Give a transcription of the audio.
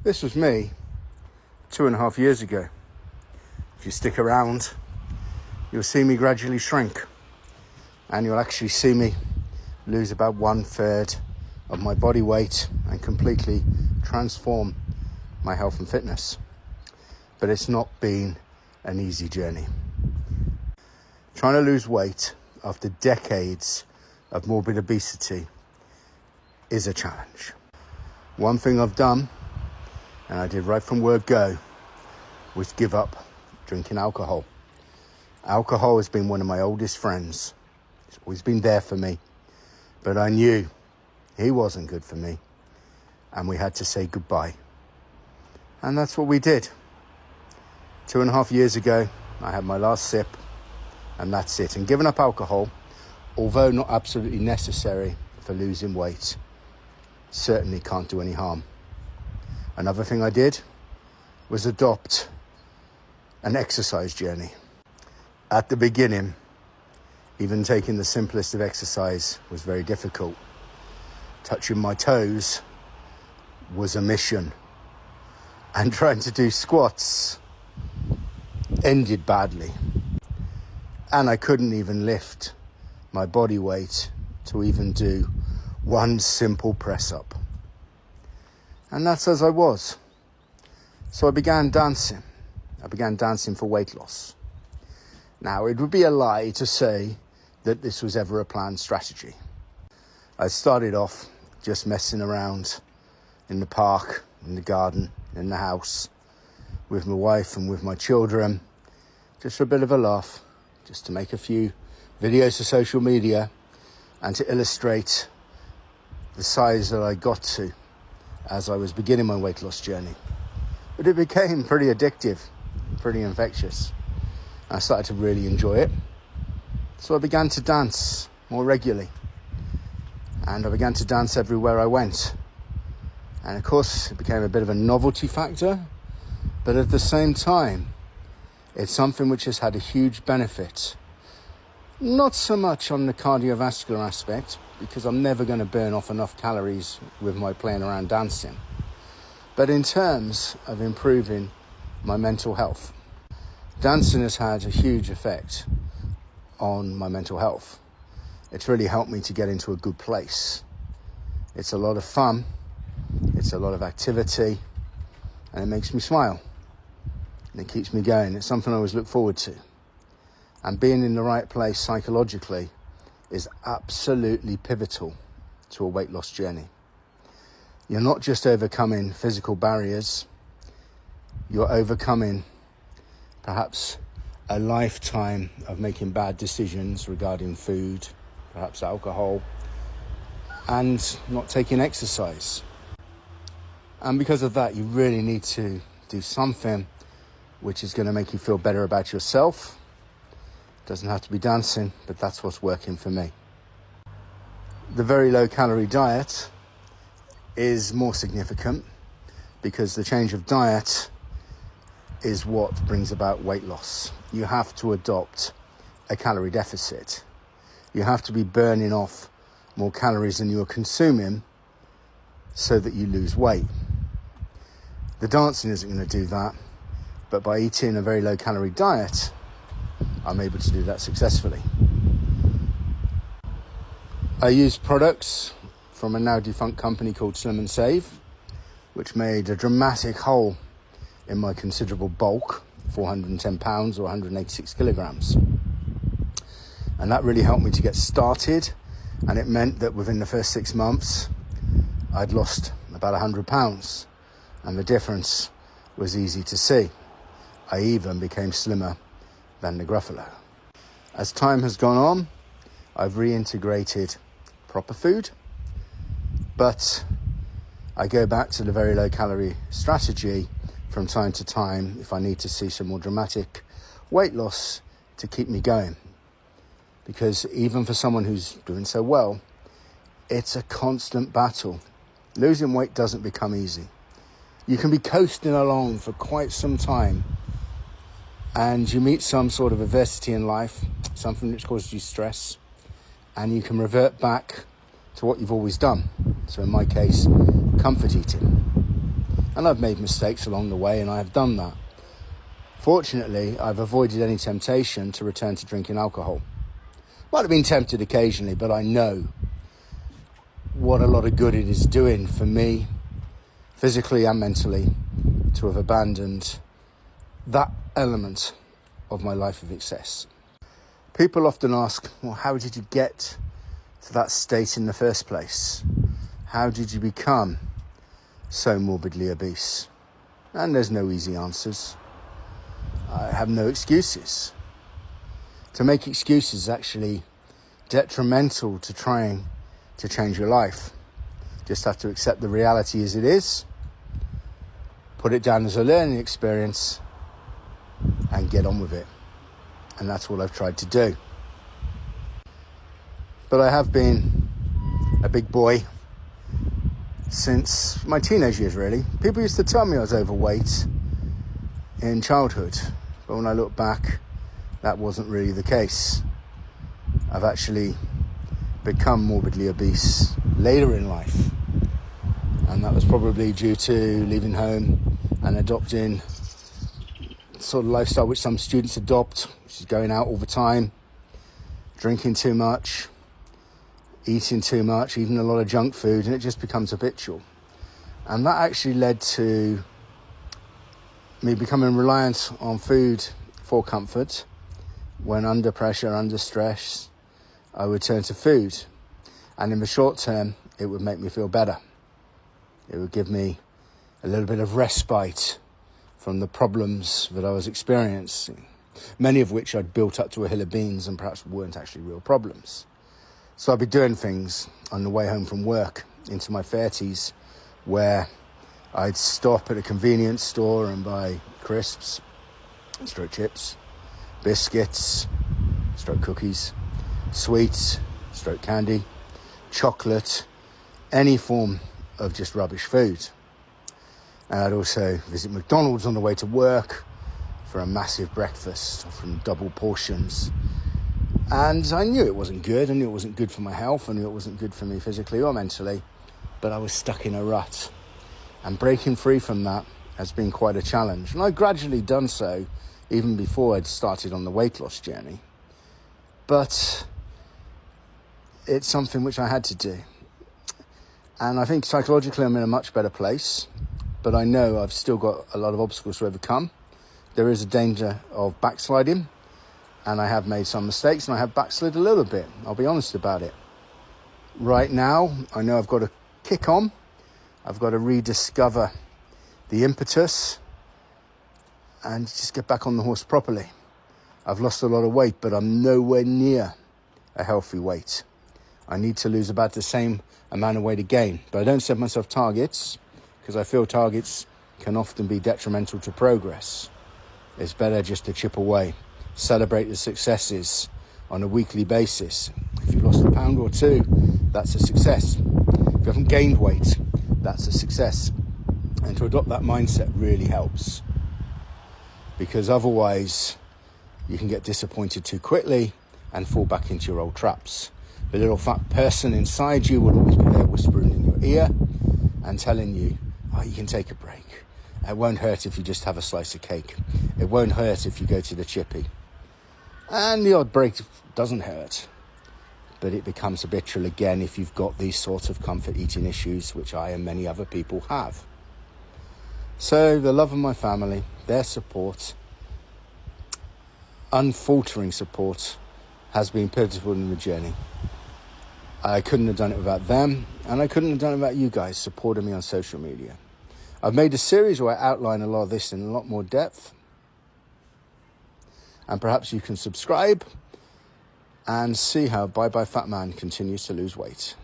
This was me 2.5 years ago. If you stick around, you'll see me gradually shrink, and you'll actually see me lose about 1/3 of my body weight and completely transform my health and fitness. But it's not been an easy journey. Trying to lose weight after decades of morbid obesity is a challenge. One thing I've done, and I did right from word go, was give up drinking alcohol. Alcohol has been one of my oldest friends. It's always been there for me, but I knew he wasn't good for me, and we had to say goodbye. And that's what we did. 2.5 years ago, I had my last sip, and that's it. And giving up alcohol, although not absolutely necessary for losing weight, certainly can't do any harm. Another thing I did was adopt an exercise journey. At the beginning, even taking the simplest of exercise was very difficult. Touching my toes was a mission. And trying to do squats ended badly. And I couldn't even lift my body weight to even do one simple press up. And that's as I was. So I began dancing. I began dancing for weight loss. Now, it would be a lie to say that this was ever a planned strategy. I started off just messing around in the park, in the garden, in the house, with my wife and with my children, just for a bit of a laugh, just to make a few videos for social media and to illustrate the size that I got to as I was beginning my weight loss journey. But it became pretty addictive, pretty infectious. I started to really enjoy it. So I began to dance more regularly. And I began to dance everywhere I went. And of course, it became a bit of a novelty factor. But at the same time, it's something which has had a huge benefit. Not so much on the cardiovascular aspect, because I'm never going to burn off enough calories with my playing around dancing. But in terms of improving my mental health. Dancing has had a huge effect on my mental health. It's really helped me to get into a good place. It's a lot of fun. It's a lot of activity. And it makes me smile. And it keeps me going. It's something I always look forward to. And being in the right place psychologically is absolutely pivotal to a weight loss journey. You're not just overcoming physical barriers. You're overcoming perhaps a lifetime of making bad decisions regarding food, perhaps alcohol, and not taking exercise. And because of that, you really need to do something which is going to make you feel better about yourself. It doesn't have to be dancing, but that's what's working for me. The very low calorie diet is more significant because the change of diet is what brings about weight loss. You have to adopt a calorie deficit. You have to be burning off more calories than you are consuming so that you lose weight. The dancing isn't going to do that, but by eating a very low calorie diet, I'm able to do that successfully. I use products from a now defunct company called Slim and Save, which made a dramatic hole in my considerable bulk, 410 pounds or 186 kilograms. And that really helped me to get started. And it meant that within the first 6 months, I'd lost about 100 pounds. And the difference was easy to see. I even became slimmer than the Gruffalo. As time has gone on, I've reintegrated proper food, but I go back to the very low calorie strategy from time to time if I need to see some more dramatic weight loss to keep me going. Because even for someone who's doing so well, it's a constant battle. Losing weight doesn't become easy. You can be coasting along for quite some time and you meet some sort of adversity in life, something which causes you stress, and you can revert back to what you've always done. So in my case, comfort eating. And I've made mistakes along the way, and I have done that. Fortunately, I've avoided any temptation to return to drinking alcohol. Might have been tempted occasionally, but I know what a lot of good it is doing for me, physically and mentally, to have abandoned that element of my life of excess. People often ask, well, how did you get to that state in the first place? How did you become so morbidly obese? And there's no easy answers. I have no excuses. To make excuses is actually detrimental to trying to change your life. Just have to accept the reality as it is, put it down as a learning experience, and get on with it. And that's what I've tried to do. But I have been a big boy since my teenage years, really. People used to tell me I was overweight in childhood, but when I look back, that wasn't really the case. I've actually become morbidly obese later in life, and that was probably due to leaving home and adopting sort of lifestyle which some students adopt, which is going out all the time, drinking too much, eating too much, eating a lot of junk food, and it just becomes habitual. And that actually led to me becoming reliant on food for comfort. When under pressure, under stress, I would turn to food. And in the short term, it would make me feel better. It would give me a little bit of respite from the problems that I was experiencing, many of which I'd built up to a hill of beans and perhaps weren't actually real problems. So I'd be doing things on the way home from work into my 30s where I'd stop at a convenience store and buy crisps, stroke chips, biscuits, stroke cookies, sweets, stroke candy, chocolate, any form of just rubbish food. And I'd also visit McDonald's on the way to work for a massive breakfast from double portions. And I knew it wasn't good. I knew it wasn't good for my health. I knew it wasn't good for me physically or mentally. But I was stuck in a rut. And breaking free from that has been quite a challenge. And I've gradually done so even before I'd started on the weight loss journey. But it's something which I had to do. And I think psychologically I'm in a much better place. But I know I've still got a lot of obstacles to overcome. There is a danger of backsliding. And I have made some mistakes and I have backslid a little bit. I'll be honest about it. Right now, I know I've got to kick on. I've got to rediscover the impetus and just get back on the horse properly. I've lost a lot of weight, but I'm nowhere near a healthy weight. I need to lose about the same amount of weight again. But I don't set myself targets because I feel targets can often be detrimental to progress. It's better just to chip away. Celebrate the successes on a weekly basis. If you've lost a pound or two, that's a success. If you haven't gained weight, that's a success. And to adopt that mindset really helps. Because otherwise, you can get disappointed too quickly and fall back into your old traps. The little fat person inside you will always be there whispering in your ear and telling you, oh, you can take a break. It won't hurt if you just have a slice of cake. It won't hurt if you go to the chippy. And the odd break doesn't hurt. But it becomes habitual again if you've got these sorts of comfort eating issues, which I and many other people have. So the love of my family, their support, unfaltering support, has been pivotal in the journey. I couldn't have done it without them, and I couldn't have done it without you guys supporting me on social media. I've made a series where I outline a lot of this in a lot more depth. And perhaps you can subscribe and see how Bye Bye Fat Man continues to lose weight.